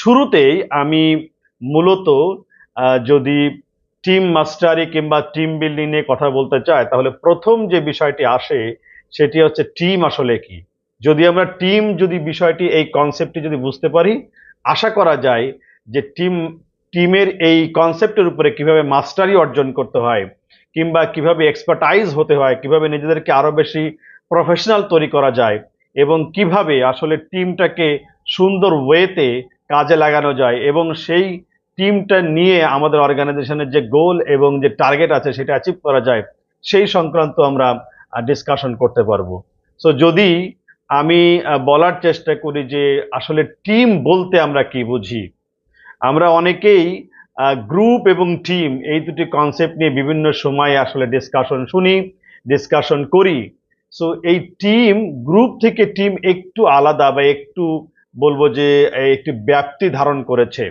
শুরুতেই আমি মূলত যদি টিম মাস্টারি কিংবা টিম বিল্ডিং নিয়ে কথা বলতে চাই, তাহলে প্রথম যে বিষয়টি আসে সেটি হচ্ছে টিম আসলে কি। যদি আমরা যদি বিষয়টি, এই কনসেপ্টটি যদি বুঝতে পারি, আশা করা যায় যে টিমের এই কনসেপ্টের উপরে কিভাবে মাস্টারি অর্জন করতে হয়, কিংবা কিভাবে এক্সপার্টাইজ হতে হয়, কিভাবে নিজেদেরকে আরো বেশি প্রফেশনাল তৈরি করা যায়, এবং কিভাবে আসলে টিমটাকে সুন্দর ওয়েতে কাজে লাগানো যায়, এবং সেই টিমটা নিয়ে আমাদের অর্গানাইজেশনের যে গোল এবং যে টার্গেট আছে সেটা অ্যাচিভ করা যায়, সেই সংক্রান্ত আমরা ডিসকাশন করতে পারবো। সো যদি আমি বলার চেষ্টা করি যে আসলে টিম বলতে আমরা কি বুঝি। আমরা অনেকেই গ্রুপ এবং টিম এই দুটি কনসেপ্ট নিয়ে বিভিন্ন সময় আসলে ডিসকাশন শুনি, ডিসকাশন করি। সো এই টিম, গ্রুপ থেকে টিম একটু আলাদা, বা একটু বলবো যে একটি ব্যাপ্তি ধারণ করেছে।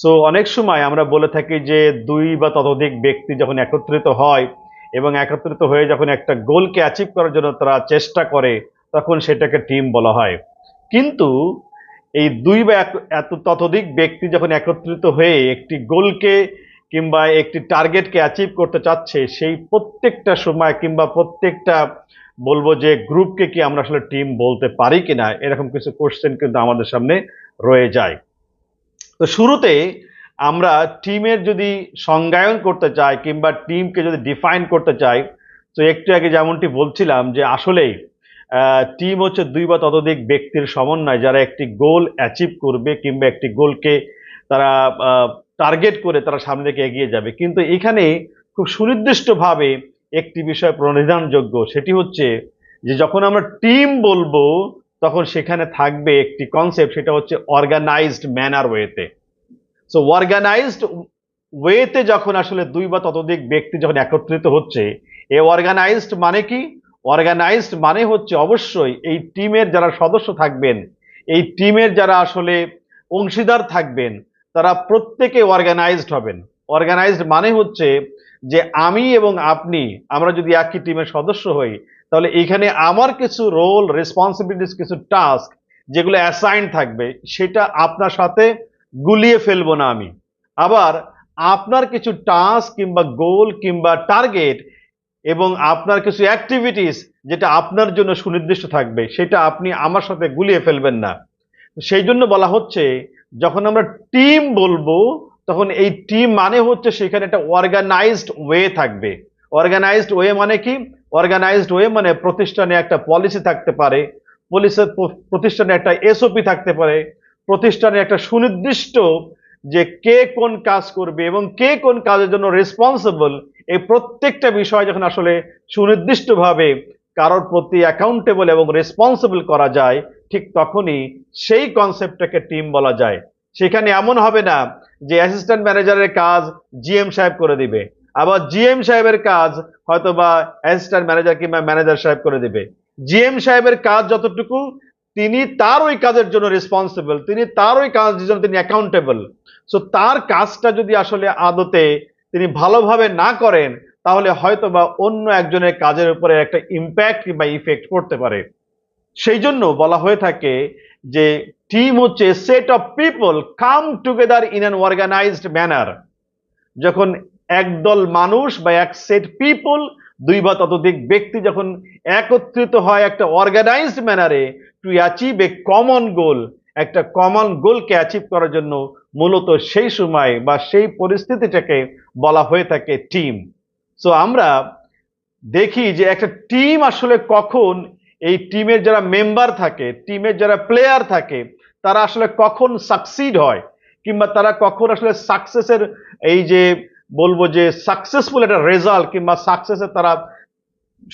সো অনেক সময় আমরা বলে থাকি যে দুই বা ততোধিক ব্যক্তি যখন একত্রিত হয় এবং একত্রিত হয়ে যখন একটা গোলকে অ্যাচিভ করার জন্য তারা চেষ্টা করে, তখন সেটাকে টিম বলা হয়। কিন্তু এই দুই বা এত ততোধিক ব্যক্তি যখন একত্রিত হয়ে একটি গোলকে কিংবা একটি টার্গেটকে অ্যাচিভ করতে চাচ্ছে, সেই প্রত্যেকটা সময় কিংবা প্রত্যেকটা বলবো যে গ্রুপকে কি আমরা আসলে টিম বলতে পারি কিনা, এরকম কিছু কোশ্চেন কিন্তু আমাদের সামনে রয়ে যায়। তো শুরুতে আমরা টিমের যদি সংজ্ঞায়ন করতে চাই কিংবা টিমকে যদি ডিফাইন করতে চাই, তো একটু আগে যেমনটি বলছিলাম যে আসলেই টিম হচ্ছে দুই বা ততোধিক ব্যক্তির সমন্বয়, যারা একটি গোল অ্যাচিভ করবে কিংবা একটি গোলকে তারা টার্গেট করে তারা সামনে দিকে এগিয়ে যাবে। কিন্তু এখানে খুব সুনির্দিষ্টভাবে একটি বিষয় প্রণিধানযোগ্য, সেটি হচ্ছে যে যখন আমরা টিম বলবো তখন সেখানে থাকবে একটি কনসেপ্ট, সেটা হচ্ছে অর্গানাইজড ম্যানার ওয়েতে। সো অর্গানাইজড ওয়েতে যখন আসলে দুই বা ততোধিক ব্যক্তি যখন একত্রিত হচ্ছে, এই অর্গানাইজড মানে কি? অর্গানাইজড মানে হচ্ছে অবশ্যই এই টিমের যারা সদস্য থাকবেন, এই টিমের যারা আসলে অংশীদার থাকবেন, তারা প্রত্যেকে অর্গানাইজড হবেন। অর্গানাইজড মানে হচ্ছে যে আমি এবং আপনি, আমরা যদি একই টিমের সদস্য হই, তাহলে এখানে আমার কিছু রোল রেসপন্সিবিলিটিস, কিছু টাস্ক যেগুলো অ্যাসাইন থাকবে, সেটা আপনার সাথে গুলিয়ে ফেলবো না আমি। আবার আপনার কিছু টাস্ক কিংবা গোল কিংবা টার্গেট এবং আপনার কিছু অ্যাক্টিভিটিস যেটা আপনার জন্য সুনির্দিষ্ট থাকবে, সেটা আপনি আমার সাথে গুলিয়ে ফেলবেন না। সেই জন্য বলা হচ্ছে যখন আমরা টিম বলবো, তখন এই টিম মানে হচ্ছে সেখানে একটা অর্গানাইজড ওয়ে থাকবে। অর্গানাইজড ওয়ে মানে কি? অর্গানাইজড ওয়ে মানে প্রতিষ্ঠানে একটা পলিসি থাকতে পারে, প্রতিষ্ঠানে একটা এসওপি থাকতে পারে, প্রতিষ্ঠানে একটা সুনির্দিষ্ট যে কে কোন কাজ করবে এবং কে কোন কাজের জন্য রেসপন্সিবল, এই প্রত্যেকটা বিষয় যখন আসলে সুনির্দিষ্টভাবে কারোর প্রতি অ্যাকাউন্টেবল এবং রেসপন্সিবল করা যায়, ঠিক তখনই সেই কনসেপ্টটাকে টিম বলা যায়। সেখানে এমন হবে না যে অ্যাসিস্ট্যান্ট ম্যানেজারের কাজ জিএম সাহেব করে দিবে, আবার জিএম সাহেবের কাজ হয়তো বা অ্যাসিস্ট্যান্ট ম্যানেজার কিংবা ম্যানেজার সাহেব করে দিবে। জিএম সাহেবের কাজ যতটুকু, তিনি তার ওই কাজের জন্য রেসপন্সিবল, তিনি তার ওই কাজের জন্য তিনি অ্যাকাউন্টেবল। সো তার কাজটা যদি আসলে আদতে তিনি ভালোভাবে না করেন, তাহলে হয়তো বা অন্য একজনের কাজের উপরে একটা ইম্প্যাক্ট বা ইফেক্ট পড়তে পারে। সেই জন্য বলা হয়ে থাকে যে টিম হচ্ছে set of people come together in an organized manner. যখন একদল মানুষ বা এক সেট পিপল, দুই বা ততোধিক ব্যক্তি যখন একত্রিত হয় একটা অর্গানাইজড ম্যানারে to achieve a common goal, একটা কমন গোলকে অ্যাচিভ করার জন্য, মূলত সেই সময় বা সেই পরিস্থিতিটাকে বলা হয়ে থাকে টিম। সো আমরা দেখি যে একটা টিম আসলে কখন, এই টিমের যারা মেম্বার থাকে, টিমের যারা প্লেয়ার থাকে, তারা আসলে কখন সাকসিড হয়, কিংবা তারা কখন আসলে সাকসেসের এই যে বলবো যে সাকসেসফুল একটা রেজাল্ট কিংবা সাকসেসের তারা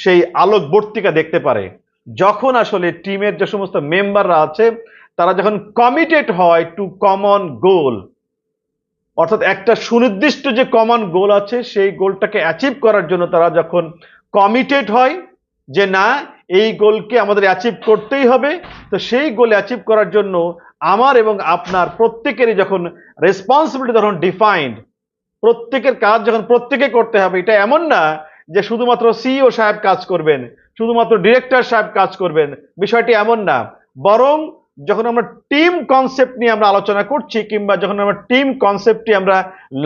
সেই আলোকবর্তিকা দেখতে পারে, যখন আসলে টিমের যে সমস্ত মেম্বাররা আছে তারা যখন কমিটেড হয় টু কমন গোল। অর্থাৎ একটা সুনির্দিষ্ট যে কমন গোল আছে, সেই গোলটাকে অ্যাচিভ করার জন্য তারা যখন কমিটেড হয় যে না, এই গোলকে আমাদের অ্যাচিভ করতেই হবে, তো সেই গোল অ্যাচিভ করার জন্য আমার এবং আপনার প্রত্যেকেরই যখন রেসপন্সিবিলিটি যখন ডিফাইন্ড, প্রত্যেকের কাজ যখন প্রত্যেকে করতে হবে, এটা এমন না যে শুধুমাত্র সিইও সাহেব কাজ করবেন, শুধুমাত্র ডিরেক্টর সাহেব কাজ করবেন, বিষয়টি এমন না। বরং যখন আমরা টিম কনসেপ্ট নিয়ে আমরা আলোচনা করছি, কিংবা যখন আমরা টিম কনসেপ্টটি আমরা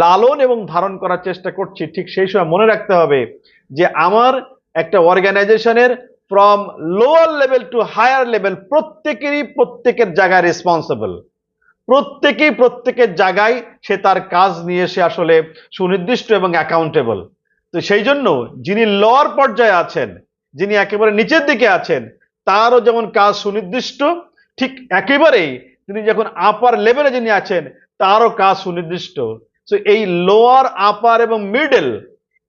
লালন এবং ধারণ করার চেষ্টা করছি, ঠিক সেই সময় মনে রাখতে হবে যে আমার একটা অর্গানাইজেশনের from lower level to higher level প্রত্যেকেরই প্রত্যেকের জায়গায় রেসপন্সিবল। প্রত্যেকেই প্রত্যেকের জায়গায় সে তার কাজ নিয়ে সে আসলে সুনির্দিষ্ট এবং অ্যাকাউন্টেবল। তো সেই জন্য যিনি লোয়ার পর্যায়ে আছেন, যিনি একেবারে নিচের দিকে আছেন, তারও যেমন কাজ সুনির্দিষ্ট, ঠিক একেবারেই তিনি যখন আপার লেভেলে যিনি আছেন তারও কাজ সুনির্দিষ্ট। তো এই লোয়ার, আপার এবং মিডল,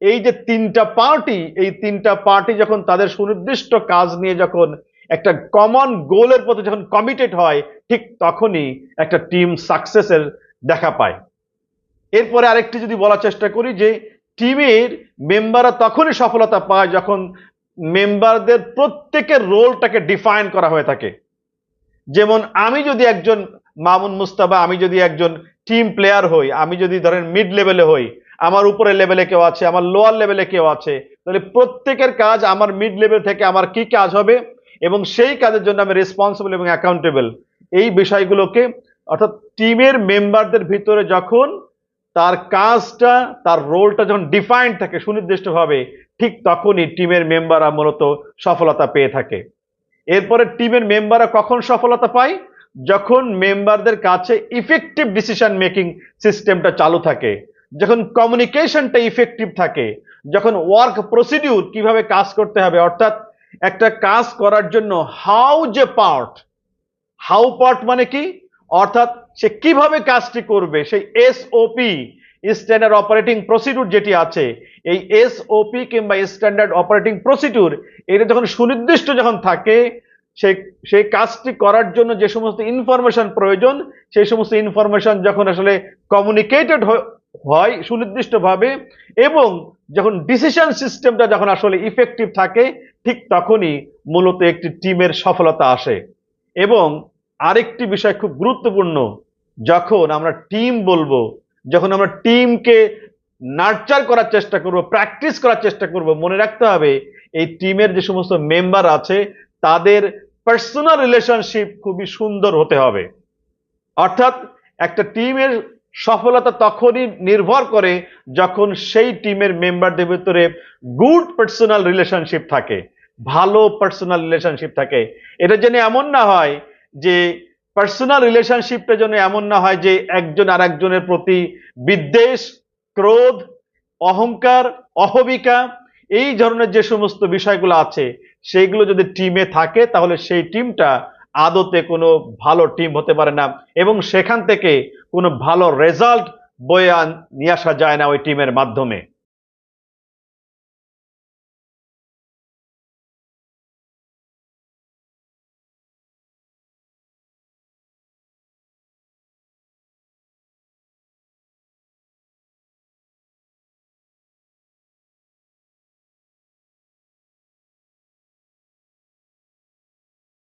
এই যে এই তিনটা পার্টি যখন তাদের সুনির্দিষ্ট কাজ নিয়ে যখন একটা কমন গোলের প্রতি যখন কমিটেড হয়, ঠিক তখনই একটা টিম সাকসেসের দেখা পায়। এরপরে আরেকটি যদি বলার চেষ্টা করি যে টিমের মেম্বাররা তখনই সফলতা পায় যখন মেম্বারদের প্রত্যেকের রোলটাকে ডিফাইন করা হয়ে থাকে। যেমন আমি যদি একজন মামুন মুস্তাফা, আমি যদি একজন টিম প্লেয়ার হই, আমি যদি ধরেন মিড লেভেলে হই, আমার উপরের লেভেলে কেউ আছে, আমার লোয়ার লেভেলে কেউ আছে, তাহলে প্রত্যেকের কাজ আমার মিড লেভেল থেকে আমার কি কাজ হবে এবং সেই কাজের জন্য আমি রেসপন্সিবল এবং অ্যাকাউন্টেবল, এই বিষয়গুলোকে অর্থাৎ টিমের মেম্বারদের ভিতরে যখন তার কাজটা, তার রোলটা যখন ডিফাইন্ড থাকে সুনির্দিষ্টভাবে, ঠিক তখনই টিমের মেম্বাররা মূলত সফলতা পেয়ে থাকে। এরপরে টিমের মেম্বাররা কখন সফলতা পায়? যখন মেম্বারদের কাছে ইফেক্টিভ ডিসিশন মেকিং সিস্টেমটা চালু থাকে, যখন কমিউনিকেশনটা ইফেক্টিভ থাকে, যখন ওয়ার্ক প্রসিডিউর কিভাবে কাজ করতে হবে, অর্থাৎ একটা কাজ করার জন্য হাউ পার্ট মানে কি, অর্থাৎ সে কিভাবে কাজটি করবে, সেই এসওপি, স্ট্যান্ডার্ড অপারেটিং প্রসিডিউর যেটি আছে, এই এসওপি কিংবা স্ট্যান্ডার্ড অপারেটিং প্রসিডিউর, এটা যখন সুনির্দিষ্ট যখন থাকে, সেই কাজটি করার জন্য যে সমস্ত ইনফরমেশন প্রয়োজন, সেই সমস্ত ইনফরমেশন যখন আসলে কমিউনিকেটেড হয় সুনির্দিষ্টভাবে, এবং যখন ডিসিশন সিস্টেমটা যখন আসলে ইফেক্টিভ থাকে, ঠিক তখনই মূলত একটি টিমের সফলতা আসে। এবং আরেকটি বিষয় খুব গুরুত্বপূর্ণ, যখন আমরা টিম বলবো, যখন আমরা টিমকে নার্চার করার চেষ্টা করব, প্র্যাকটিস করার চেষ্টা করব, মনে রাখতে হবে এই টিমের যে সমস্ত মেম্বার আছে তাদের পার্সোনাল রিলেশনশিপ খুবই সুন্দর হতে হবে। অর্থাৎ একটা টিমের সফলতা তখনই নির্ভর করে যখন সেই টিমের মেম্বারদের ভিতরে গুড পার্সোনাল রিলেশনশিপ থাকে, ভালো পার্সোনাল রিলেশনশিপ থাকে। এটা যেন এমন না হয় যে পার্সোনাল রিলেশনশিপটা যেন এমন না হয় যে একজন আর একজনের প্রতি বিদ্বেষ, ক্রোধ, অহংকার, অহবিকা, এই ধরনের যে সমস্ত বিষয়গুলো আছে, সেইগুলো যদি টিমে থাকে তাহলে সেই টিমটা আদতে কোনো ভালো টিম হতে পারে না, এবং সেখান থেকে কোনো ভালো রেজাল্ট বয়ে নিয়ে আসা যায় না ওই টিমের মাধ্যমে।